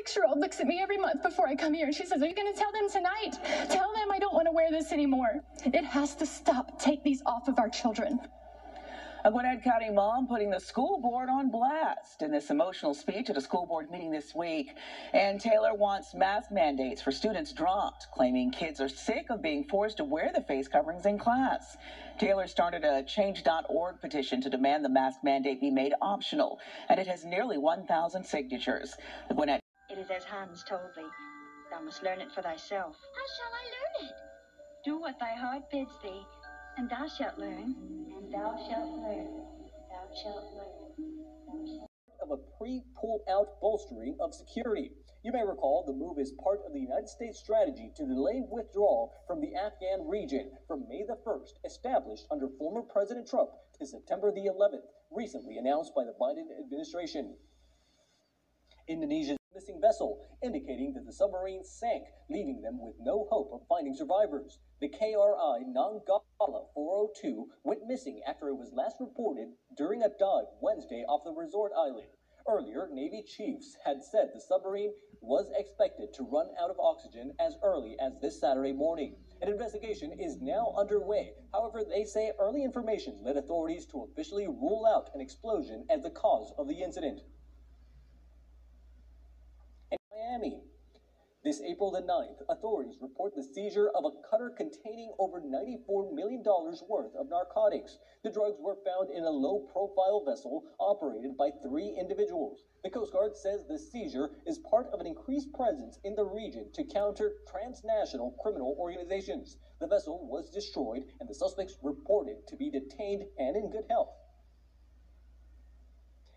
6-year-old looks at me every month before I come here and she says, "Are you going to tell them tonight? Tell them I don't want to wear this anymore." It has to stop. Take these off of our children. A Gwinnett County mom putting the school board on blast in this emotional speech at a school board meeting this week. And Taylor wants mask mandates for students dropped, claiming kids are sick of being forced to wear the face coverings in class. Taylor started a change.org petition to demand the mask mandate be made optional, and it has nearly 1,000 signatures. The Gwinnett. It is as Hans told thee, thou must learn it for thyself. How shall I learn it? Do what thy heart bids thee, and thou shalt learn. And thou shalt learn. Thou shalt learn. Of a pre-pull-out bolstering of security. You may recall the move is part of the United States strategy to delay withdrawal from the Afghan region from May the 1st, established under former President Trump, to September the 11th, recently announced by the Biden administration. Indonesia's missing vessel, indicating that the submarine sank, leaving them with no hope of finding survivors. The KRI Nanggala 402 went missing after it was last reported during a dive Wednesday off the resort island. Earlier, Navy chiefs had said the submarine was expected to run out of oxygen as early as this Saturday morning. An investigation is now underway. However, they say early information led authorities to officially rule out an explosion as the cause of the incident. In Miami, this April the 9th, authorities report the seizure of a cutter containing over $94 million worth of narcotics. The drugs were found in a low-profile vessel operated by 3 individuals. The Coast Guard says the seizure is part of an increased presence in the region to counter transnational criminal organizations. The vessel was destroyed, and the suspects reported to be detained and in good health.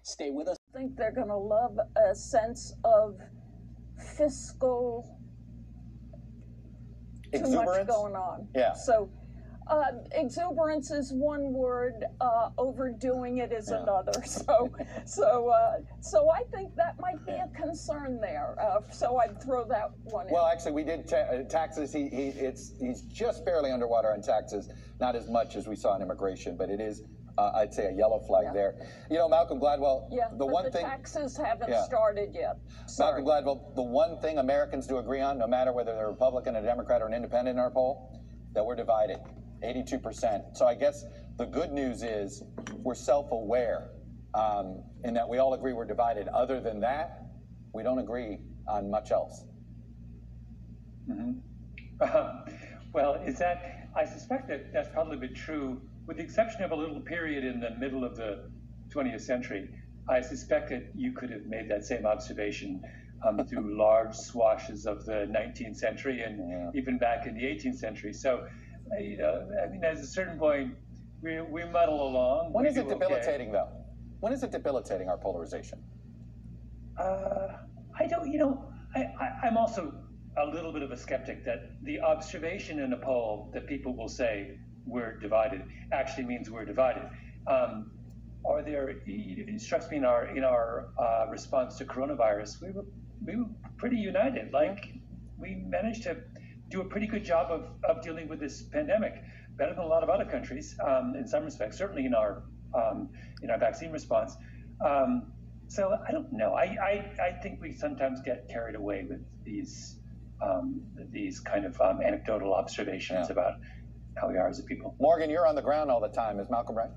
Stay with us. I think they're going to love a sense of fiscal exuberance. Too much going on. Yeah. So exuberance is one word, overdoing it is another. So I think that might be a concern there. So I'd throw that one in. Well, actually, we did taxes. He's just barely underwater on taxes, not as much as we saw in immigration, but it is. I'd say a yellow flag there. You know, Malcolm Gladwell, the taxes haven't started yet. Sorry. Malcolm Gladwell, the one thing Americans do agree on, no matter whether they're Republican, a Democrat, or an independent in our poll, that we're divided, 82%. So I guess the good news is we're self-aware in that we all agree we're divided. Other than that, we don't agree on much else. Well, I suspect that that's probably been true, with the exception of a little period in the middle of the 20th century. I suspect that you could have made that same observation through large swathes of the 19th century and even back in the 18th century. So, you know, I mean, at a certain point, we muddle along. When is it debilitating, though? When is it debilitating, our polarization? I don't, you know, I'm also a little bit of a skeptic that the observation in a poll that people will say we're divided actually means we're divided. It strikes me in our response to coronavirus, we were pretty united. Like, we managed to do a pretty good job of dealing with this pandemic, better than a lot of other countries in some respects, certainly in our vaccine response. So I don't know. I think we sometimes get carried away with these kind of anecdotal observations about how we are as a people. Morgan, you're on the ground all the time. Is Malcolm right?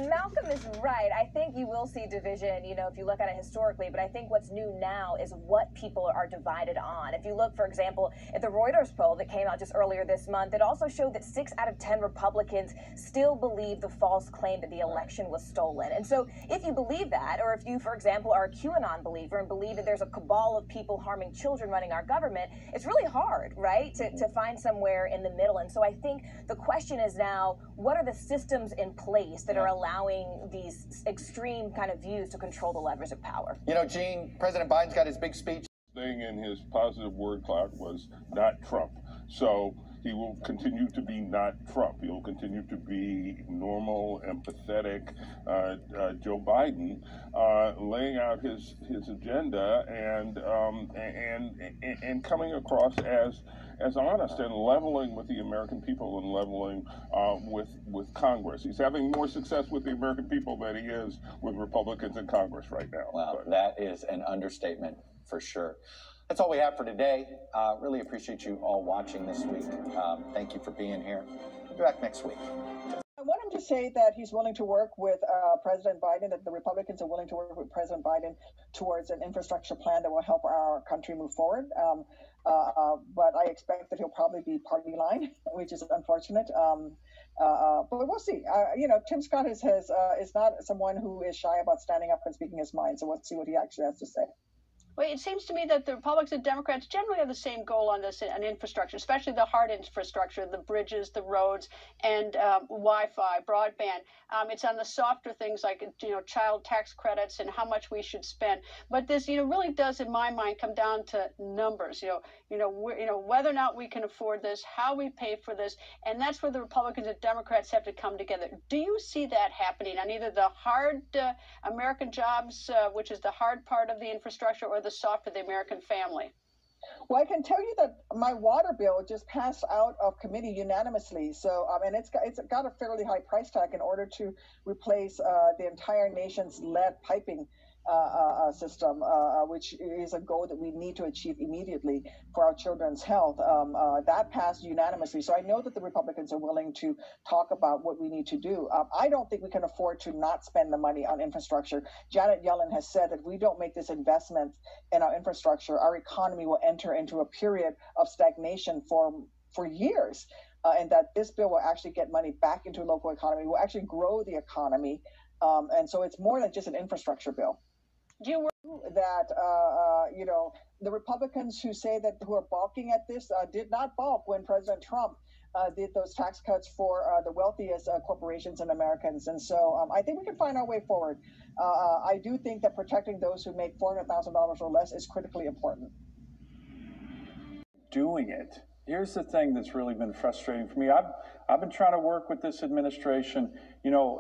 Malcolm is right. I think you will see division, you know, if you look at it historically, but I think what's new now is what people are divided on. If you look, for example, at the Reuters poll that came out just earlier this month, it also showed that 6 out of 10 Republicans still believe the false claim that the election was stolen. And so if you believe that, or if you, for example, are a QAnon believer and believe that there's a cabal of people harming children running our government, it's really hard, right, to find somewhere in the middle. And so I think the question is now, what are the systems in place that are allowing these extreme kind of views to control the levers of power? You know, Gene, President Biden's got his big speech. Thing in his positive word cloud was not Trump. So he will continue to be not Trump. He will continue to be normal, empathetic Joe Biden, laying out his agenda and coming across as honest and leveling with the American people and leveling with Congress. He's having more success with the American people than he is with Republicans in Congress right now. Wow, that is an understatement for sure. That's all we have for today. Really appreciate you all watching this week. Thank you for being here. We'll be back next week. I want him to say that he's willing to work with President Biden, that the Republicans are willing to work with President Biden towards an infrastructure plan that will help our country move forward. But I expect that he'll probably be party line, which is unfortunate. But we'll see. Tim Scott is not someone who is shy about standing up and speaking his mind. So we'll see what he actually has to say. Well, it seems to me that the Republicans and Democrats generally have the same goal on this, on infrastructure, especially the hard infrastructure, the bridges, the roads, and Wi-Fi, broadband. It's on the softer things like, child tax credits and how much we should spend. But this, really does, in my mind, come down to numbers. Whether or not we can afford this, how we pay for this, and that's where the Republicans and Democrats have to come together. Do you see that happening on either the hard American jobs, which is the hard part of the infrastructure, or the soft of the American family? Well, I can tell you that my water bill just passed out of committee unanimously. So, and it's got a fairly high price tag in order to replace the entire nation's lead piping system, which is a goal that we need to achieve immediately for our children's health. That passed unanimously. So I know that the Republicans are willing to talk about what we need to do. I don't think we can afford to not spend the money on infrastructure. Janet Yellen has said that if we don't make this investment in our infrastructure, our economy will enter into a period of stagnation for years. And that this bill will actually get money back into the local economy, will actually grow the economy. And so it's more than just an infrastructure bill. That the Republicans who are balking at this did not balk when President Trump did those tax cuts for the wealthiest corporations and Americans. And so I think we can find our way forward. I do think that protecting those who make $400,000 or less is critically important. Doing it. Here's the thing that's really been frustrating for me. I've been trying to work with this administration.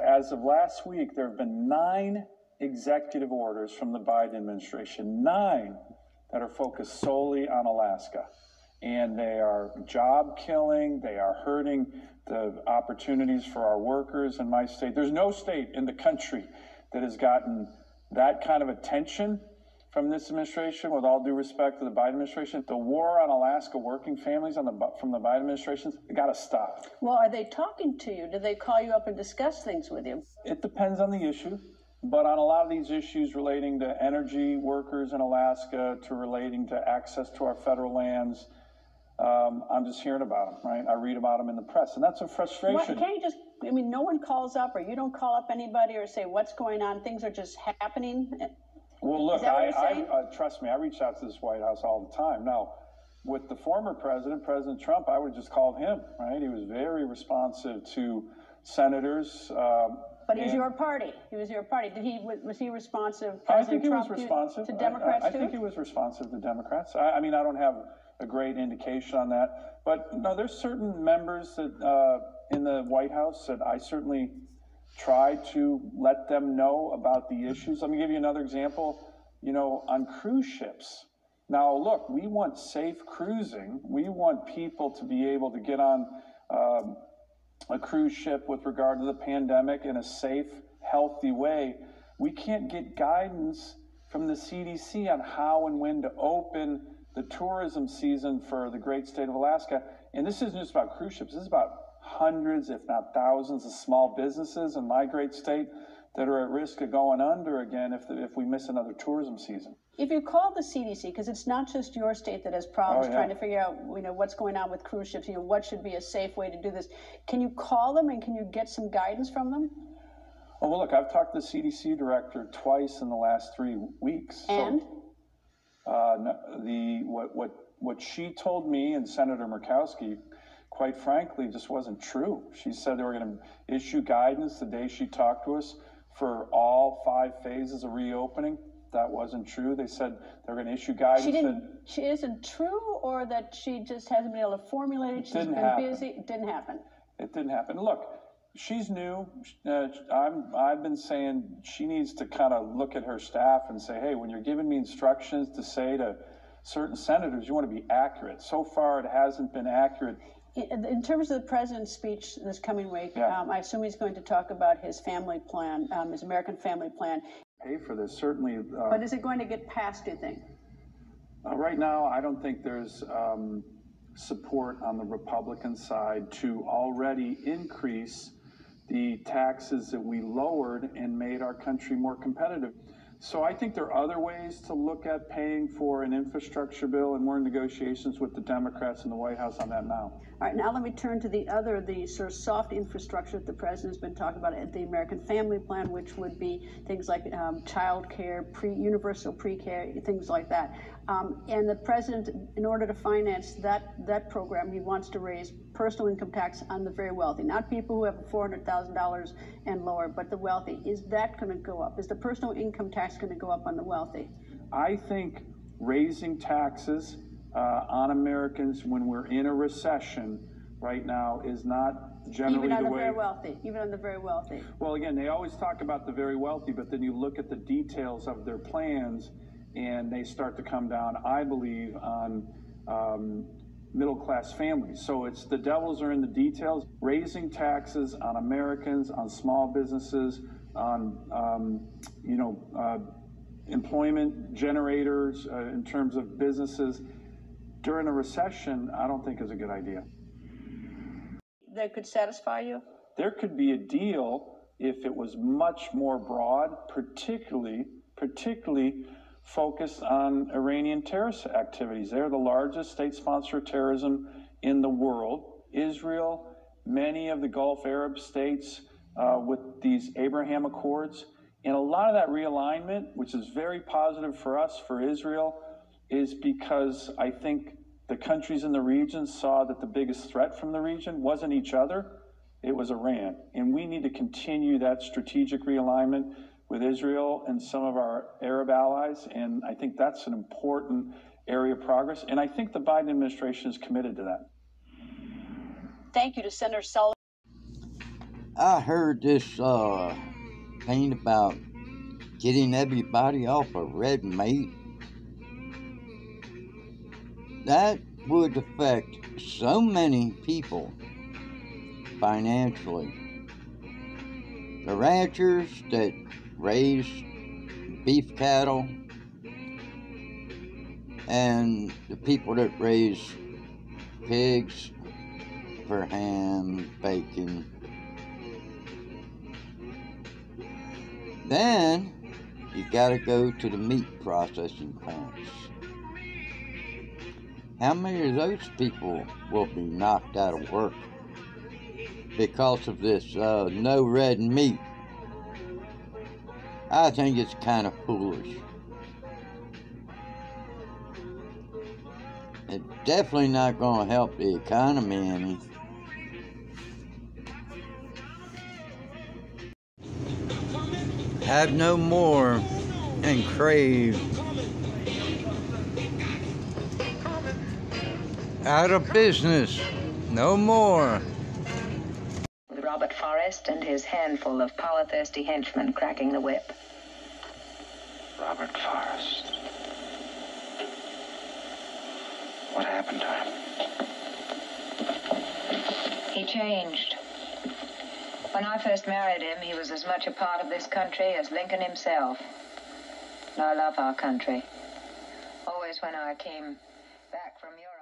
As of last week, there have been 9 executive orders from the Biden administration, 9 that are focused solely on Alaska. And they are job killing. They are hurting the opportunities for our workers in my state. There's no state in the country that has gotten that kind of attention from this administration, with all due respect to the Biden administration. The war on Alaska working families from the Biden administration, it got to stop. Well, are they talking to you? Do they call you up and discuss things with you? It depends on the issue. But on a lot of these issues relating to energy workers in Alaska, to relating to access to our federal lands, I'm just hearing about them, right? I read about them in the press, and that's a frustration. Can't you just, no one calls up, or you don't call up anybody or say what's going on? Things are just happening? Well, look, trust me, I reach out to this White House all the time. Now, with the former president, President Trump, I would have just called him, right? He was very responsive to senators. But he was your party. He was your party. Was he responsive? I think he was responsive to Democrats too? I think he was responsive to Democrats. I don't have a great indication on that. But no, there's certain members that in the White House that I certainly try to let them know about the issues. Let me give you another example. On cruise ships. Now, look, we want safe cruising. We want people to be able to get on a cruise ship with regard to the pandemic in a safe, healthy way. We can't get guidance from the CDC on how and when to open the tourism season for the great state of Alaska. And this isn't just about cruise ships. This is about hundreds, if not thousands, of small businesses in my great state that are at risk of going under again if we miss another tourism season. If you call the CDC, because it's not just your state that has problems trying to figure out, what's going on with cruise ships, what should be a safe way to do this, can you call them and can you get some guidance from them? Oh, well, look, I've talked to the CDC director twice in the last 3 weeks. And? What she told me and Senator Murkowski, quite frankly, just wasn't true. She said they were going to issue guidance the day she talked to us for all 5 phases of reopening. That wasn't true. They said they're going to issue guidance. She isn't true, or that she just hasn't been able to formulate it? She's been busy? It didn't happen. It didn't happen. Look, she's new. I've been saying she needs to kind of look at her staff and say, hey, when you're giving me instructions to say to certain senators, you want to be accurate. So far, it hasn't been accurate. In terms of the president's speech this coming week, Yeah. I assume he's going to talk about his family plan, his American family plan. Pay for this, certainly. But is it going to get passed, do you think? Right now, I don't think there's support on the Republican side to already increase the taxes that we lowered and made our country more competitive. So I think there are other ways to look at paying for an infrastructure bill, and we're in negotiations with the Democrats in the White House on that now. All right, now let me turn to the sort of soft infrastructure that the president's been talking about at the American Family Plan, which would be things like child care, universal pre-care, things like that. And the president, in order to finance that program, he wants to raise personal income tax on the very wealthy, not people who have $400,000 and lower, but the wealthy. Is that going to go up? Is the personal income tax going to go up on the wealthy? I think raising taxes on Americans when we're in a recession right now is not generally the way. Even on the very wealthy. Even on the very wealthy. Well, again, they always talk about the very wealthy, but then you look at the details of their plans, and they start to come down, I believe, on middle-class families. So it's the devils are in the details. Raising taxes on Americans, on small businesses, on employment generators in terms of businesses during a recession, I don't think is a good idea. That could satisfy you? There could be a deal if it was much more broad, particularly focused on Iranian terrorist activities. They're the largest state sponsor of terrorism in the world. Israel, many of the Gulf Arab states with these Abraham Accords. And a lot of that realignment, which is very positive for us, for Israel, is because I think the countries in the region saw that the biggest threat from the region wasn't each other, it was Iran. And we need to continue that strategic realignment with Israel and some of our Arab allies, and I think that's an important area of progress, and I think the Biden administration is committed to that. Thank you to Senator Sullivan. I heard this thing about getting everybody off of red meat. That would affect so many people financially. The ranchers that raise beef cattle and the people that raise pigs for ham, bacon. Then you gotta go to the meat processing plants. How many of those people will be knocked out of work because of this no red meat? I think it's kind of foolish. It's definitely not going to help the economy any. Have no more and crave. Out of business. No more. With Robert Forrest and his handful of power-thirsty henchmen cracking the whip. Robert Forrest. What happened to him? He changed. When I first married him, he was as much a part of this country as Lincoln himself. And I love our country. Always when I came back from Europe,